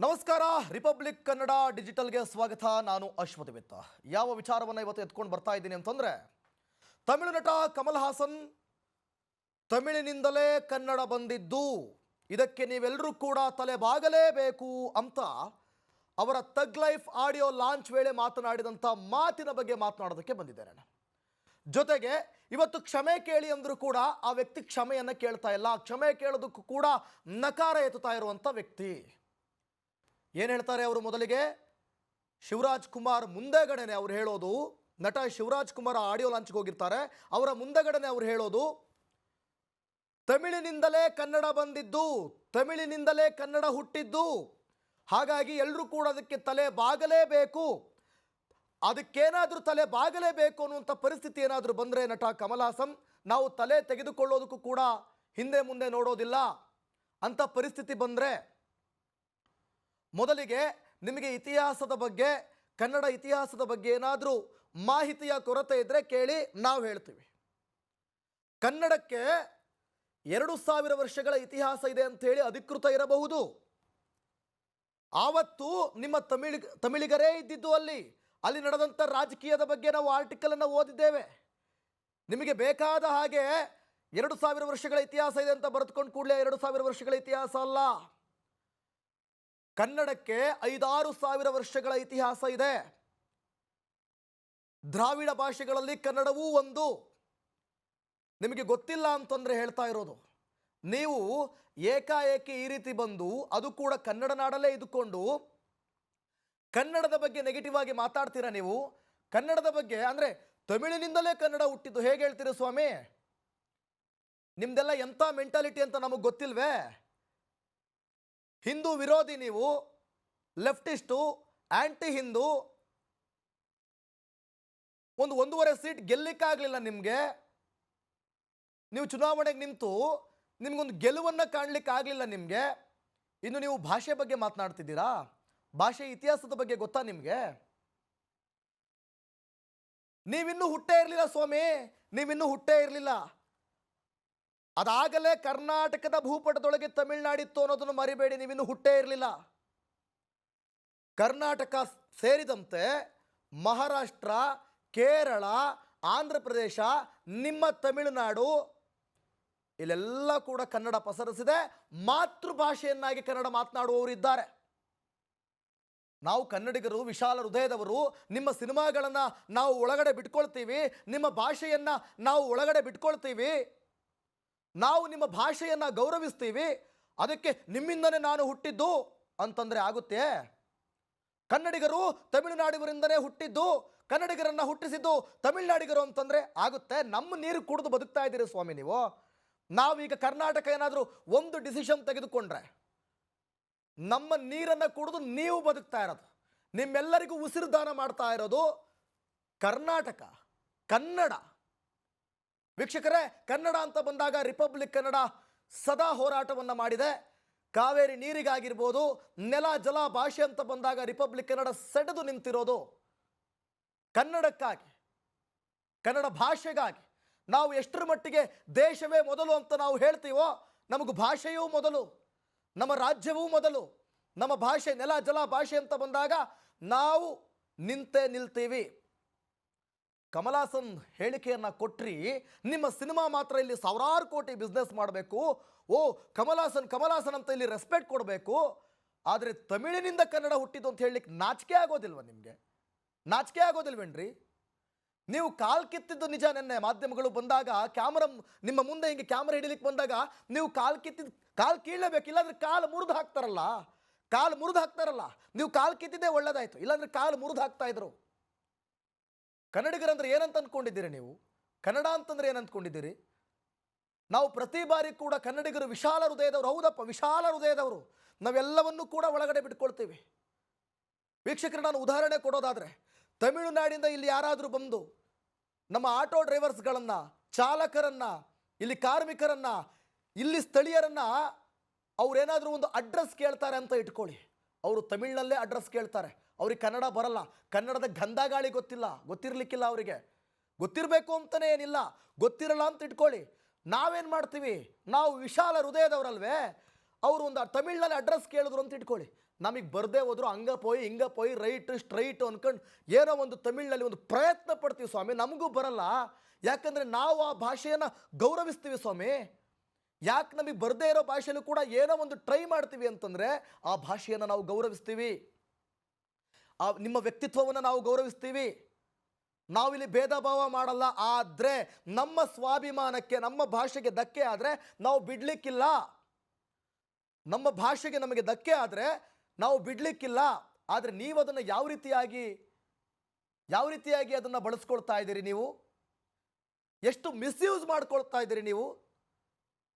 ನಮಸ್ಕಾರ. ರಿಪಬ್ಲಿಕ್ ಕನ್ನಡ ಡಿಜಿಟಲ್ಗೆ ಸ್ವಾಗತ. ನಾನು ಅಶ್ವಥ್ ಮಿತ್ತ. ಯಾವ ವಿಚಾರವನ್ನು ಇವತ್ತು ಎತ್ಕೊಂಡು ಬರ್ತಾ ಇದ್ದೀನಿ ಅಂತಂದರೆ, ತಮಿಳು ನಟ ಕಮಲ್ ಹಾಸನ್ ತಮಿಳಿನಿಂದಲೇ ಕನ್ನಡ ಬಂದಿದ್ದು, ಇದಕ್ಕೆ ನೀವೆಲ್ಲರೂ ಕೂಡ ತಲೆ ಬಾಗಲೇಬೇಕು ಅಂತ ಅವರ ತಗ್ ಲೈಫ್ ಆಡಿಯೋ ಲಾಂಚ್ ವೇಳೆ ಮಾತನಾಡಿದಂಥ ಮಾತಿನ ಬಗ್ಗೆ ಮಾತನಾಡೋದಕ್ಕೆ ಬಂದಿದ್ದೇನೆ. ಜೊತೆಗೆ ಇವತ್ತು ಕ್ಷಮೆ ಕೇಳಿ ಅಂದರೂ ಕೂಡ ಆ ವ್ಯಕ್ತಿ ಕ್ಷಮೆಯನ್ನು ಕೇಳ್ತಾ ಇಲ್ಲ. ಕ್ಷಮೆ ಕೇಳೋದಕ್ಕೂ ಕೂಡ ನಕಾರ ಎತ್ತುತ್ತಾ ಇರುವಂಥ ವ್ಯಕ್ತಿ ಏನು ಹೇಳ್ತಾರೆ ಅವರು? ಮೊದಲಿಗೆ ಶಿವರಾಜ್ ಕುಮಾರ್ ಮುಂದೆಗಡೆನೆ ಅವ್ರು ಹೇಳೋದು, ನಟ ಶಿವರಾಜ್ ಕುಮಾರ್ ಆಡಿಯೋ ಲಾಂಚ್ಗೆ ಹೋಗಿರ್ತಾರೆ, ಅವರ ಮುಂದೆಗಡೆನೆ ಅವ್ರು ಹೇಳೋದು, ತಮಿಳಿನಿಂದಲೇ ಕನ್ನಡ ಬಂದಿದ್ದು, ತಮಿಳಿನಿಂದಲೇ ಕನ್ನಡ ಹುಟ್ಟಿದ್ದು, ಹಾಗಾಗಿ ಎಲ್ಲರೂ ಕೂಡ ಅದಕ್ಕೆ ತಲೆ ಬಾಗಲೇಬೇಕು, ಅದಕ್ಕೇನಾದರೂ ತಲೆ ಬಾಗಲೇಬೇಕು ಅನ್ನುವಂಥ ಪರಿಸ್ಥಿತಿ ಏನಾದರೂ ಬಂದರೆ ನಟ ಕಮಲ್ ಹಾಸನ್ ನಾವು ತಲೆ ತೆಗೆದುಕೊಳ್ಳೋದಕ್ಕೂ ಕೂಡ ಹಿಂದೆ ಮುಂದೆ ನೋಡೋದಿಲ್ಲ ಅಂತ ಪರಿಸ್ಥಿತಿ ಬಂದರೆ, ಮೊದಲಿಗೆ ನಿಮಗೆ ಇತಿಹಾಸದ ಬಗ್ಗೆ, ಕನ್ನಡ ಇತಿಹಾಸದ ಬಗ್ಗೆ ಏನಾದರೂ ಮಾಹಿತಿಯ ಕೊರತೆ ಇದ್ದರೆ ಕೇಳಿ, ನಾವು ಹೇಳ್ತೀವಿ. ಕನ್ನಡಕ್ಕೆ 2000 ವರ್ಷಗಳ ಇತಿಹಾಸ ಇದೆ ಅಂಥೇಳಿ ಅಧಿಕೃತ ಇರಬಹುದು. ಆವತ್ತು ನಿಮ್ಮ ತಮಿಳಿಗರೇ ಇದ್ದಿದ್ದು, ಅಲ್ಲಿ ನಡೆದಂಥ ರಾಜಕೀಯದ ಬಗ್ಗೆ ನಾವು ಆರ್ಟಿಕಲನ್ನು ಓದಿದ್ದೇವೆ. ನಿಮಗೆ ಬೇಕಾದ ಹಾಗೆ 2000 ವರ್ಷಗಳ ಇತಿಹಾಸ ಇದೆ ಅಂತ ಬರೆದುಕೊಂಡು ಕೂಡಲೇ 2000 ವರ್ಷಗಳ ಇತಿಹಾಸ ಅಲ್ಲ. ಕನ್ನಡಕ್ಕೆ 5-6 ಸಾವಿರ ವರ್ಷಗಳ ಇತಿಹಾಸ ಇದೆ. ದ್ರಾವಿಡ ಭಾಷೆಗಳಲ್ಲಿ ಕನ್ನಡವೂ ಒಂದು. ನಿಮಗೆ ಗೊತ್ತಿಲ್ಲ ಅಂತಂದರೆ ಹೇಳ್ತಾ ಇರೋದು. ನೀವು ಏಕಾಏಕಿ ಈ ರೀತಿ ಬಂದು, ಅದು ಕೂಡ ಕನ್ನಡ ನಾಡಲ್ಲೇ ಇದ್ದುಕೊಂಡು ಕನ್ನಡದ ಬಗ್ಗೆ ನೆಗೆಟಿವ್ ಆಗಿ ಮಾತಾಡ್ತೀರಾ ನೀವು. ಕನ್ನಡದ ಬಗ್ಗೆ ಅಂದರೆ ತಮಿಳಿನಿಂದಲೇ ಕನ್ನಡ ಹುಟ್ಟಿದ್ದು ಹೇಗೆ ಹೇಳ್ತೀರಿ ಸ್ವಾಮಿ? ನಿಮ್ದೆಲ್ಲ ಎಂಥ ಮೆಂಟಾಲಿಟಿ ಅಂತ ನಮಗೆ ಗೊತ್ತಿಲ್ವೇ? ಹಿಂದೂ ವಿರೋಧಿ ನೀವು, ಲೆಫ್ಟಿಸ್ಟು, ಆ್ಯಂಟಿ ಹಿಂದೂ. 1.5 ಸೀಟ್ ಗೆಲ್ಲಿಕ್ಕಾಗಲಿಲ್ಲ ನಿಮಗೆ. ನೀವು ಚುನಾವಣೆಗೆ ನಿಂತು ನಿಮಗೊಂದು ಗೆಲುವನ್ನು ಕಾಣಲಿಕ್ಕೆ ಆಗಲಿಲ್ಲ ನಿಮಗೆ. ಇನ್ನು ನೀವು ಭಾಷೆ ಬಗ್ಗೆ ಮಾತನಾಡ್ತಿದ್ದೀರಾ? ಭಾಷೆ ಇತಿಹಾಸದ ಬಗ್ಗೆ ಗೊತ್ತಾ ನಿಮಗೆ? ನೀವಿನ್ನೂ ಹುಟ್ಟೇ ಇರಲಿಲ್ಲ ಸ್ವಾಮಿ, ನೀವಿನ್ನೂ ಹುಟ್ಟೇ ಇರಲಿಲ್ಲ. ಅದಾಗಲೇ ಕರ್ನಾಟಕದ ಭೂಪಟದೊಳಗೆ ತಮಿಳುನಾಡಿತ್ತು ಅನ್ನೋದನ್ನು ಮರಿಬೇಡಿ. ನೀವಿನ್ನೂ ಹುಟ್ಟೇ ಇರಲಿಲ್ಲ. ಕರ್ನಾಟಕ ಸೇರಿದಂತೆ ಮಹಾರಾಷ್ಟ್ರ, ಕೇರಳ, ಆಂಧ್ರ ಪ್ರದೇಶ, ನಿಮ್ಮ ತಮಿಳುನಾಡು, ಇಲ್ಲೆಲ್ಲ ಕೂಡ ಕನ್ನಡ ಪಸರಿಸಿದೆ. ಮಾತೃಭಾಷೆಯನ್ನಾಗಿ ಕನ್ನಡ ಮಾತನಾಡುವವರು ಇದ್ದಾರೆ. ನಾವು ಕನ್ನಡಿಗರು ವಿಶಾಲ ಹೃದಯದವರು. ನಿಮ್ಮ ಸಿನಿಮಾಗಳನ್ನು ನಾವು ಒಳಗಡೆ ಬಿಟ್ಕೊಳ್ತೀವಿ, ನಿಮ್ಮ ಭಾಷೆಯನ್ನು ನಾವು ಒಳಗಡೆ ಬಿಟ್ಕೊಳ್ತೀವಿ, ನಾವು ನಿಮ್ಮ ಭಾಷೆಯನ್ನು ಗೌರವಿಸ್ತೀವಿ. ಅದಕ್ಕೆ ನಿಮ್ಮಿಂದನೇ ನಾನು ಹುಟ್ಟಿದ್ದು ಅಂತಂದರೆ ಆಗುತ್ತೆ? ಕನ್ನಡಿಗರು ತಮಿಳುನಾಡಿಗರಿಂದನೇ ಹುಟ್ಟಿದ್ದು, ಕನ್ನಡಿಗರನ್ನು ಹುಟ್ಟಿಸಿದ್ದು ತಮಿಳುನಾಡಿಗರು ಅಂತಂದರೆ ಆಗುತ್ತೆ? ನಮ್ಮ ನೀರು ಕುಡಿದು ಬದುಕ್ತಾ ಇದ್ದೀರಿ ಸ್ವಾಮಿ ನೀವು. ನಾವೀಗ ಕರ್ನಾಟಕ ಏನಾದರೂ ಒಂದು ಡಿಸಿಷನ್ ತೆಗೆದುಕೊಂಡ್ರೆ ನಮ್ಮ ನೀರನ್ನು ಕುಡಿದು ನೀವು ಬದುಕ್ತಾ ಇರೋದು, ನಿಮ್ಮೆಲ್ಲರಿಗೂ ಉಸಿರು ದಾನ ಮಾಡ್ತಾ ಇರೋದು ಕರ್ನಾಟಕ, ಕನ್ನಡ. ವೀಕ್ಷಕರೇ, ಕನ್ನಡ ಅಂತ ಬಂದಾಗ ರಿಪಬ್ಲಿಕ್ ಕನ್ನಡ ಸದಾ ಹೋರಾಟವನ್ನು ಮಾಡಿದೆ. ಕಾವೇರಿ ನೀರಿಗಾಗಿರ್ಬೋದು, ನೆಲ ಜಲ ಭಾಷೆ ಅಂತ ಬಂದಾಗ ರಿಪಬ್ಲಿಕ್ ಕನ್ನಡ ಸೆಡೆದು ನಿಂತಿರೋದು ಕನ್ನಡಕ್ಕಾಗಿ, ಕನ್ನಡ ಭಾಷೆಗಾಗಿ. ನಾವು ಎಷ್ಟರ ಮಟ್ಟಿಗೆ ದೇಶವೇ ಮೊದಲು ಅಂತ ನಾವು ಹೇಳ್ತೀವೋ, ನಮಗೆ ಭಾಷೆಯೂ ಮೊದಲು, ನಮ್ಮ ರಾಜ್ಯವೂ ಮೊದಲು. ನಮ್ಮ ಭಾಷೆ, ನೆಲ ಜಲ ಭಾಷೆ ಅಂತ ಬಂದಾಗ ನಾವು ನಿಂತೇ ನಿಲ್ತೀವಿ. ಕಮಲ್ ಹಾಸನ್ ಹೇಳಿಕೆಯನ್ನು ಕೊಟ್ರಿ, ನಿಮ್ಮ ಸಿನಿಮಾ ಮಾತ್ರ ಇಲ್ಲಿ 1000 ಕೋಟಿ ಬಿಸ್ನೆಸ್ ಮಾಡಬೇಕು, ಓ ಕಮಲ್ ಹಾಸನ್ ಅಂತ ಇಲ್ಲಿ ರೆಸ್ಪೆಕ್ಟ್ ಕೊಡಬೇಕು, ಆದರೆ ತಮಿಳಿನಿಂದ ಕನ್ನಡ ಹುಟ್ಟಿದ್ದು ಅಂತ ಹೇಳಲಿಕ್ಕೆ ನಾಚಿಕೆ ಆಗೋದಿಲ್ವ ನಿಮಗೆ? ನಾಚಿಕೆ ಆಗೋದಿಲ್ವೇನ್ರಿ? ನೀವು ಕಾಲು ಕಿತ್ತಿದ್ದು ನಿಜ. ನೆನ್ನೆ ಮಾಧ್ಯಮಗಳು ಬಂದಾಗ, ಕ್ಯಾಮ್ರಾ ನಿಮ್ಮ ಮುಂದೆ ಹಿಂಗೆ ಕ್ಯಾಮ್ರಾ ಹಿಡಿಲಿಕ್ಕೆ ಬಂದಾಗ ನೀವು ಕಾಲು ಕೀಳಬೇಕು, ಇಲ್ಲಾಂದ್ರೆ ಕಾಲು ಮುರಿದು ಹಾಕ್ತಾರಲ್ಲ. ನೀವು ಕಾಲು ಕಿತ್ತಿದ್ದೇ ಒಳ್ಳೇದಾಯ್ತು, ಇಲ್ಲಾಂದ್ರೆ ಕಾಲು ಮುರಿದು ಹಾಕ್ತಾ ಇದ್ರು. ಕನ್ನಡಿಗರಂದ್ರೆ ಏನಂತ ಅಂದ್ಕೊಂಡಿದ್ದೀರಿ ನೀವು? ಕನ್ನಡ ಅಂತಂದ್ರೆ ಏನು ಅಂದ್ಕೊಂಡಿದ್ದೀರಿ? ನಾವು ಪ್ರತಿ ಬಾರಿ ಕೂಡ ಕನ್ನಡಿಗರು ವಿಶಾಲ ಹೃದಯದವರು. ಹೌದಪ್ಪ, ವಿಶಾಲ ಹೃದಯದವರು. ನಾವೆಲ್ಲವನ್ನೂ ಕೂಡ ಒಳಗಡೆ ಬಿಟ್ಕೊಳ್ತೀವಿ. ವೀಕ್ಷಕರು, ನಾನು ಉದಾಹರಣೆ ಕೊಡೋದಾದರೆ, ತಮಿಳುನಾಡಿಂದ ಇಲ್ಲಿ ಯಾರಾದರೂ ಬಂದು ನಮ್ಮ ಆಟೋ ಡ್ರೈವರ್ಸ್ಗಳನ್ನು, ಚಾಲಕರನ್ನು, ಇಲ್ಲಿ ಕಾರ್ಮಿಕರನ್ನು, ಇಲ್ಲಿ ಸ್ಥಳೀಯರನ್ನು ಅವರೇನಾದರೂ ಒಂದು ಅಡ್ರೆಸ್ ಕೇಳ್ತಾರೆ ಅಂತ ಇಟ್ಕೊಳ್ಳಿ. ಅವರು ತಮಿಳಿನಲ್ಲೇ ಅಡ್ರೆಸ್ ಕೇಳ್ತಾರೆ. ಅವ್ರಿಗೆ ಕನ್ನಡ ಬರಲ್ಲ, ಕನ್ನಡದ ಗಂಧಗಾಳಿ ಗೊತ್ತಿರಲಿಕ್ಕಿಲ್ಲ ಅವರಿಗೆ. ಗೊತ್ತಿರಬೇಕು ಅಂತಲೇ ಏನಿಲ್ಲ, ಗೊತ್ತಿರಲ್ಲ ಅಂತ ಇಟ್ಕೊಳ್ಳಿ. ನಾವೇನು ಮಾಡ್ತೀವಿ? ನಾವು ವಿಶಾಲ ಹೃದಯದವರಲ್ವೇ? ಅವರು ಒಂದು ತಮಿಳಿನಲ್ಲಿ ಅಡ್ರೆಸ್ ಕೇಳಿದ್ರು ಅಂತ ಇಟ್ಕೊಳ್ಳಿ, ನಮಗೆ ಬರದೇ ಹೋದ್ರು ಹಂಗ ಪೋಯಿ ಹಿಂಗ ಪೋಯಿ ರೈಟ್ ಸ್ಟ್ರೈಟ್ ಅನ್ಕೊಂಡು ಏನೋ ಒಂದು ತಮಿಳಿನಲ್ಲಿ ಒಂದು ಪ್ರಯತ್ನ ಪಡ್ತೀವಿ ಸ್ವಾಮಿ. ನಮಗೂ ಬರಲ್ಲ, ಯಾಕಂದರೆ ನಾವು ಆ ಭಾಷೆಯನ್ನು ಗೌರವಿಸ್ತೀವಿ ಸ್ವಾಮಿ. ಯಾಕೆ ನಮಗೆ ಬರದೇ ಇರೋ ಭಾಷೆಯಲ್ಲೂ ಕೂಡ ಏನೋ ಒಂದು ಟ್ರೈ ಮಾಡ್ತೀವಿ ಅಂತಂದರೆ ಆ ಭಾಷೆಯನ್ನು ನಾವು ಗೌರವಿಸ್ತೀವಿ, ನಿಮ್ಮ ವ್ಯಕ್ತಿತ್ವವನ್ನು ನಾವು ಗೌರವಿಸ್ತೀವಿ. ನಾವಿಲ್ಲಿ ಭೇದ ಭಾವ ಮಾಡಲ್ಲ. ಆದರೆ ನಮ್ಮ ಸ್ವಾಭಿಮಾನಕ್ಕೆ, ನಮ್ಮ ಭಾಷೆಗೆ ಧಕ್ಕೆ ಆದರೆ ನಾವು ಬಿಡಲಿಕ್ಕಿಲ್ಲ. ನಮ್ಮ ಭಾಷೆಗೆ ನಮಗೆ ಧಕ್ಕೆ ಆದರೆ ನಾವು ಬಿಡಲಿಕ್ಕಿಲ್ಲ. ಆದರೆ ನೀವು ಅದನ್ನು ಯಾವ ರೀತಿಯಾಗಿ ಅದನ್ನು ಬಳಸ್ಕೊಳ್ತಾ ಇದ್ದೀರಿ, ನೀವು ಎಷ್ಟು ಮಿಸ್ಯೂಸ್ ಮಾಡ್ಕೊಳ್ತಾ ಇದ್ದೀರಿ, ನೀವು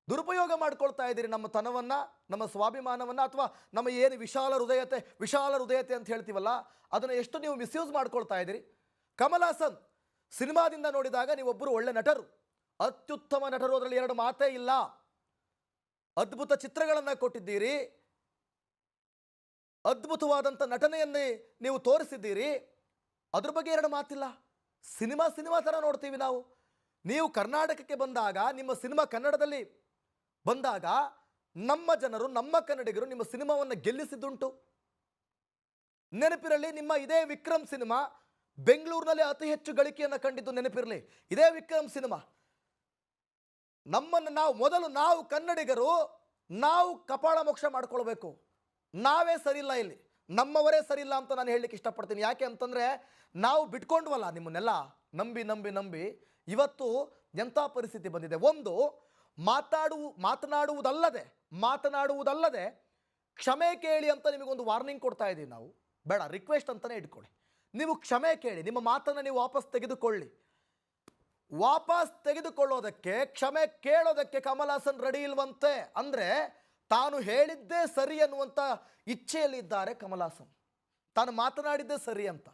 ದುರುಪಯೋಗ ಮಾಡ್ಕೊಳ್ತಾ ಇದ್ದೀರಿ ನಮ್ಮ ತನವನ್ನು, ನಮ್ಮ ಸ್ವಾಭಿಮಾನವನ್ನು, ಅಥವಾ ನಮ್ಮ ಏನು ವಿಶಾಲ ಹೃದಯತೆ ಅಂತ ಹೇಳ್ತೀವಲ್ಲ, ಅದನ್ನು ಎಷ್ಟು ನೀವು ಮಿಸ್ಯೂಸ್ ಮಾಡ್ಕೊಳ್ತಾ ಇದ್ದೀರಿ. ಕಮಲ್ ಹಾಸನ್ ಸಿನಿಮಾದಿಂದ ನೋಡಿದಾಗ ನೀವೊಬ್ಬರು ಒಳ್ಳೆ ನಟರು, ಅತ್ಯುತ್ತಮ ನಟರು, ಅದರಲ್ಲಿ ಎರಡು ಮಾತೇ ಇಲ್ಲ. ಅದ್ಭುತ ಚಿತ್ರಗಳನ್ನು ಕೊಟ್ಟಿದ್ದೀರಿ, ಅದ್ಭುತವಾದಂಥ ನಟನೆಯನ್ನೇ ನೀವು ತೋರಿಸಿದ್ದೀರಿ, ಅದ್ರ ಬಗ್ಗೆ ಎರಡು ಮಾತಿಲ್ಲ. ಸಿನಿಮಾ ಥರ ನೋಡ್ತೀವಿ ನಾವು. ನೀವು ಕರ್ನಾಟಕಕ್ಕೆ ಬಂದಾಗ, ನಿಮ್ಮ ಸಿನಿಮಾ ಕನ್ನಡದಲ್ಲಿ ಬಂದಾಗ ನಮ್ಮ ಜನರು, ನಮ್ಮ ಕನ್ನಡಿಗರು ನಿಮ್ಮ ಸಿನಿಮಾವನ್ನು ಗೆಲ್ಲಿಸಿದ್ದುಂಟು. ನೆನಪಿರಲಿ, ನಿಮ್ಮ ಇದೇ ವಿಕ್ರಮ್ ಸಿನಿಮಾ ಬೆಂಗಳೂರಿನಲ್ಲಿ ಅತಿ ಹೆಚ್ಚು ಗಳಿಕೆಯನ್ನು ಕಂಡಿದ್ದು ನೆನಪಿರಲಿ. ಇದೇ ವಿಕ್ರಮ್ ಸಿನಿಮಾ ನಮ್ಮನ್ನು ನಾವು ಕನ್ನಡಿಗರು ನಾವು ಕಪಾಳ ಮೋಕ್ಷ ಮಾಡ್ಕೊಳ್ಬೇಕು. ನಾವೇ ಸರಿಯಿಲ್ಲ, ಇಲ್ಲಿ ನಮ್ಮವರೇ ಸರಿಯಿಲ್ಲ ಅಂತ ನಾನು ಹೇಳಲಿಕ್ಕೆ ಇಷ್ಟಪಡ್ತೀನಿ. ಯಾಕೆ ಅಂತಂದರೆ ನಾವು ಬಿಟ್ಕೊಂಡ್ವಲ್ಲ ನಿಮ್ಮನ್ನೆಲ್ಲ ನಂಬಿ ಇವತ್ತು ಎಂಥ ಪರಿಸ್ಥಿತಿ ಬಂದಿದೆ. ಒಂದು ಮಾತನಾಡುವುದಲ್ಲದೆ ಕ್ಷಮೆ ಕೇಳಿ ಅಂತ ನಿಮಗೊಂದು ವಾರ್ನಿಂಗ್ ಕೊಡ್ತಾ ಇದ್ದೀವಿ ನಾವು. ಬೇಡ, ರಿಕ್ವೆಸ್ಟ್ ಅಂತಲೇ ಇಟ್ಕೊಳ್ಳಿ. ನೀವು ಕ್ಷಮೆ ಕೇಳಿ, ನಿಮ್ಮ ಮಾತನ್ನು ನೀವು ವಾಪಸ್ ತೆಗೆದುಕೊಳ್ಳಿ. ವಾಪಸ್ ತೆಗೆದುಕೊಳ್ಳೋದಕ್ಕೆ, ಕ್ಷಮೆ ಕೇಳೋದಕ್ಕೆ ಕಮಲ್ ಹಾಸನ್ ರೆಡಿ ಇಲ್ವಂತೆ. ಅಂದರೆ ತಾನು ಹೇಳಿದ್ದೇ ಸರಿ ಅನ್ನುವಂಥ ಇಚ್ಛೆಯಲ್ಲಿದ್ದಾರೆ ಕಮಲ್ ಹಾಸನ್. ತಾನು ಮಾತನಾಡಿದ್ದೇ ಸರಿ ಅಂತ.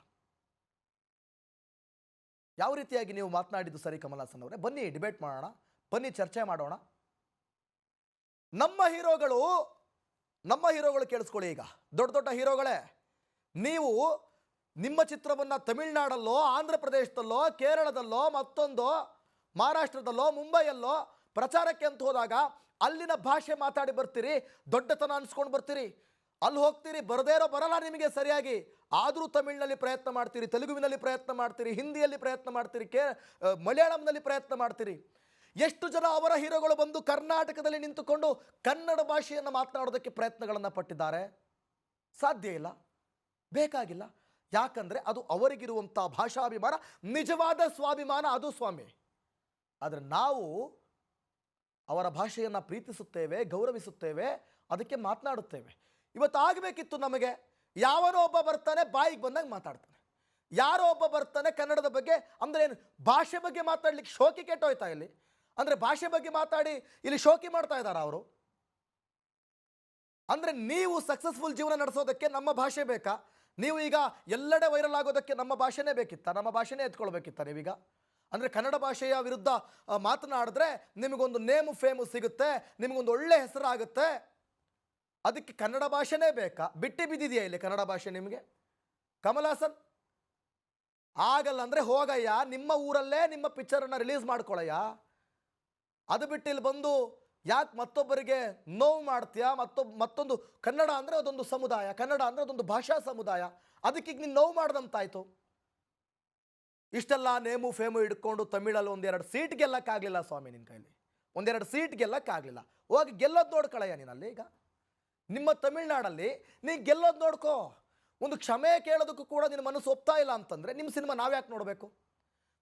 ಯಾವ ರೀತಿಯಾಗಿ ನೀವು ಮಾತನಾಡಿದ್ದು ಸರಿ ಕಮಲ್ ಹಾಸನ್ ಅವರೇ? ಬನ್ನಿ ಡಿಬೇಟ್ ಮಾಡೋಣ, ಬನ್ನಿ ಚರ್ಚೆ ಮಾಡೋಣ. ನಮ್ಮ ಹೀರೋಗಳು ಕೇಳಿಸ್ಕೊಳ್ಳಿ. ಈಗ ದೊಡ್ಡ ಹೀರೋಗಳೇ, ನೀವು ನಿಮ್ಮ ಚಿತ್ರವನ್ನು ತಮಿಳುನಾಡಲ್ಲೋ, ಆಂಧ್ರ ಪ್ರದೇಶದಲ್ಲೋ, ಕೇರಳದಲ್ಲೋ, ಮತ್ತೊಂದೋ ಮಹಾರಾಷ್ಟ್ರದಲ್ಲೋ, ಮುಂಬೈಯಲ್ಲೋ ಪ್ರಚಾರಕ್ಕೆ ಅಂತ ಹೋದಾಗ ಅಲ್ಲಿನ ಭಾಷೆ ಮಾತಾಡಿ ಬರ್ತೀರಿ, ದೊಡ್ಡತನ ಅನ್ಸ್ಕೊಂಡು ಬರ್ತೀರಿ. ಅಲ್ಲಿ ಹೋಗ್ತೀರಿ, ಬರಲ್ಲ ನಿಮಗೆ ಸರಿಯಾಗಿ, ಆದರೂ ತಮಿಳಿನಲ್ಲಿ ಪ್ರಯತ್ನ ಮಾಡ್ತೀರಿ, ತೆಲುಗುವಿನಲ್ಲಿ ಪ್ರಯತ್ನ ಮಾಡ್ತೀರಿ, ಹಿಂದಿಯಲ್ಲಿ ಪ್ರಯತ್ನ ಮಾಡ್ತೀರಿ, ಮಲಯಾಳಂನಲ್ಲಿ ಪ್ರಯತ್ನ ಮಾಡ್ತೀರಿ. ಎಷ್ಟು ಜನ ಅವರ ಹೀರೋಗಳು ಬಂದು ಕರ್ನಾಟಕದಲ್ಲಿ ನಿಂತುಕೊಂಡು ಕನ್ನಡ ಭಾಷೆಯನ್ನು ಮಾತನಾಡೋದಕ್ಕೆ ಪ್ರಯತ್ನಗಳನ್ನು ಪಟ್ಟಿದ್ದಾರೆ. ಸಾಧ್ಯ ಇಲ್ಲ, ಬೇಕಾಗಿಲ್ಲ. ಯಾಕಂದರೆ ಅದು ಅವರಿಗಿರುವಂಥ ಭಾಷಾಭಿಮಾನ, ನಿಜವಾದ ಸ್ವಾಭಿಮಾನ ಅದು ಸ್ವಾಮಿ. ಆದರೆ ನಾವು ಅವರ ಭಾಷೆಯನ್ನು ಪ್ರೀತಿಸುತ್ತೇವೆ, ಗೌರವಿಸುತ್ತೇವೆ, ಅದಕ್ಕೆ ಮಾತನಾಡುತ್ತೇವೆ. ಇವತ್ತು ಆಗಬೇಕಿತ್ತು ನಮಗೆ, ಯಾವನೋ ಒಬ್ಬ ಬರ್ತಾನೆ ಬಾಯಿಗೆ ಬಂದಾಗ ಮಾತಾಡ್ತಾನೆ, ಯಾರೋ ಒಬ್ಬ ಬರ್ತಾನೆ ಕನ್ನಡದ ಬಗ್ಗೆ, ಅಂದರೆ ಏನು ಭಾಷೆ ಬಗ್ಗೆ ಮಾತಾಡ್ಲಿಕ್ಕೆ ಶೋಕಿ ಕೆಟ್ಟೋಯ್ತಾ ಇಲ್ಲಿ? ಅಂದರೆ ಭಾಷೆ ಬಗ್ಗೆ ಮಾತಾಡಿ ಇಲ್ಲಿ ಶೋಕಿ ಮಾಡ್ತಾ ಇದ್ದಾರೆ ಅವರು. ಅಂದರೆ ನೀವು ಸಕ್ಸಸ್ಫುಲ್ ಜೀವನ ನಡೆಸೋದಕ್ಕೆ ನಮ್ಮ ಭಾಷೆ ಬೇಕಾ? ನೀವು ಈಗ ಎಲ್ಲೆಡೆ ವೈರಲ್ ಆಗೋದಕ್ಕೆ ನಮ್ಮ ಭಾಷೆನೇ ಬೇಕಿತ್ತ? ನಮ್ಮ ಭಾಷೆನೇ ಎತ್ಕೊಳ್ಬೇಕಿತ್ತ ನೀವೀಗ? ಅಂದರೆ ಕನ್ನಡ ಭಾಷೆಯ ವಿರುದ್ಧ ಮಾತನಾಡಿದ್ರೆ ನಿಮಗೊಂದು ನೇಮು ಫೇಮು ಸಿಗುತ್ತೆ, ನಿಮಗೊಂದು ಒಳ್ಳೆ ಹೆಸರಾಗುತ್ತೆ, ಅದಕ್ಕೆ ಕನ್ನಡ ಭಾಷೆನೇ ಬೇಕಾ? ಬಿಟ್ಟು ಬಿದ್ದಿದೆಯಾ ಇಲ್ಲಿ ಕನ್ನಡ ಭಾಷೆ ನಿಮಗೆ? ಕಮಲ್ ಹಾಸನ್ ಆಗಲ್ಲ ಅಂದರೆ ಹೋಗಯ್ಯ, ನಿಮ್ಮ ಊರಲ್ಲೇ ನಿಮ್ಮ ಪಿಕ್ಚರನ್ನು ರಿಲೀಸ್ ಮಾಡ್ಕೊಳ್ಳಯ್ಯ. ಅದು ಬಿಟ್ಟು ಇಲ್ಲಿ ಬಂದು ಯಾಕೆ ಮತ್ತೊಬ್ಬರಿಗೆ ನೋವು ಮಾಡ್ತೀಯಾ? ಮತ್ತೊಂದು ಕನ್ನಡ ಅಂದರೆ ಅದೊಂದು ಸಮುದಾಯ, ಕನ್ನಡ ಅಂದರೆ ಅದೊಂದು ಭಾಷಾ ಸಮುದಾಯ, ಅದಕ್ಕೀಗ ನೀನು ನೋವು ಮಾಡ್ದಂತಾಯಿತು. ಇಷ್ಟೆಲ್ಲ ನೇಮು ಫೇಮು ಹಿಡ್ಕೊಂಡು ತಮಿಳಲ್ಲಿ ಒಂದೆರಡು ಸೀಟ್ ಗೆಲ್ಲಕ್ಕಾಗಲಿಲ್ಲ ಸ್ವಾಮಿ ನಿನ್ನ ಕೈಲಿ, ಒಂದೆರಡು ಸೀಟ್ ಗೆಲ್ಲಕ್ಕಾಗಲಿಲ್ಲ. ಹೋಗಿ ಗೆಲ್ಲೋದು ನೋಡ್ಕೊಳ್ಳಯ್ಯ ನೀನಲ್ಲಿ. ಈಗ ನಿಮ್ಮ ತಮಿಳ್ನಾಡಲ್ಲಿ ನೀನು ಗೆಲ್ಲೋದು ನೋಡ್ಕೋ. ಒಂದು ಕ್ಷಮೆ ಕೇಳೋದಕ್ಕೂ ಕೂಡ ನಿನ್ನ ಮನಸ್ಸು ಒಪ್ತಾ ಇಲ್ಲ ಅಂತಂದರೆ ನಿಮ್ಮ ಸಿನಿಮಾ ನಾವು ಯಾಕೆ ನೋಡಬೇಕು?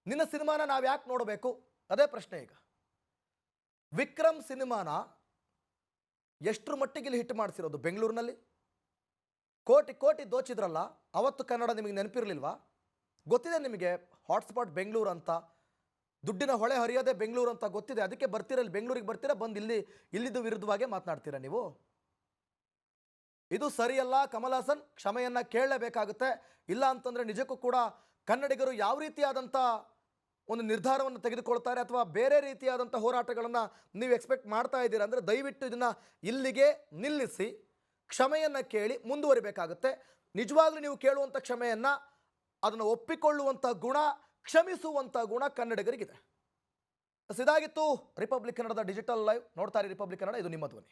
ನಿನ್ನ ಸಿನಿಮಾನ ನಾವು ಯಾಕೆ ನೋಡಬೇಕು? ಅದೇ ಪ್ರಶ್ನೆ. ಈಗ ವಿಕ್ರಮ್ ಸಿನಿಮಾನ ಎಷ್ಟರ ಮಟ್ಟಿಗೆ ಇಲ್ಲಿ ಹಿಟ್ ಮಾಡಿಸಿರೋದು ಬೆಂಗಳೂರಿನಲ್ಲಿ? ಕೋಟಿ ದೋಚಿದ್ರಲ್ಲ ಅವತ್ತು. ಕನ್ನಡ ನಿಮಗೆ ನೆನಪಿರಲಿಲ್ವಾ? ಗೊತ್ತಿದೆ ನಿಮಗೆ, ಹಾಟ್ಸ್ಪಾಟ್ ಬೆಂಗಳೂರು ಅಂತ, ದುಡ್ಡಿನ ಹೊಳೆ ಹರಿಯೋದೇ ಬೆಂಗಳೂರು ಅಂತ ಗೊತ್ತಿದೆ. ಅದಕ್ಕೆ ಬರ್ತೀರಲ್ಲಿ, ಬೆಂಗಳೂರಿಗೆ ಬರ್ತೀರಾ, ಬಂದು ಇಲ್ಲಿದ್ದು ವಿರುದ್ಧವಾಗೇ ಮಾತನಾಡ್ತೀರಾ ನೀವು. ಇದು ಸರಿಯಲ್ಲ. ಕಮಲ್ ಹಾಸನ್ ಕ್ಷಮೆಯನ್ನು ಕೇಳಲೇಬೇಕಾಗುತ್ತೆ. ಇಲ್ಲ ಅಂತಂದರೆ ನಿಜಕ್ಕೂ ಕೂಡ ಕನ್ನಡಿಗರು ಯಾವ ರೀತಿಯಾದಂಥ ಒಂದು ನಿರ್ಧಾರವನ್ನು ತೆಗೆದುಕೊಳ್ತಾರೆ, ಅಥವಾ ಬೇರೆ ರೀತಿಯಾದಂಥ ಹೋರಾಟಗಳನ್ನು ನೀವು ಎಕ್ಸ್ಪೆಕ್ಟ್ ಮಾಡ್ತಾ ಇದ್ದೀರಾ ಅಂದರೆ ದಯವಿಟ್ಟು ಇದನ್ನು ಇಲ್ಲಿಗೆ ನಿಲ್ಲಿಸಿ ಕ್ಷಮೆಯನ್ನು ಕೇಳಿ ಮುಂದುವರಿಬೇಕಾಗುತ್ತೆ. ನಿಜವಾಗ್ಲೂ ನೀವು ಕೇಳುವಂಥ ಕ್ಷಮೆಯನ್ನು, ಅದನ್ನು ಒಪ್ಪಿಕೊಳ್ಳುವಂಥ ಗುಣ, ಕ್ಷಮಿಸುವಂಥ ಗುಣ ಕನ್ನಡಿಗರಿಗಿದೆ. ಇದಾಗಿತ್ತು ರಿಪಬ್ಲಿಕ್ ಕನ್ನಡದ ಡಿಜಿಟಲ್ ಲೈವ್. ನೋಡ್ತಾರೆ ರಿಪಬ್ಲಿಕ್ ಕನ್ನಡ, ಇದು ನಿಮ್ಮ ಧ್ವನಿ.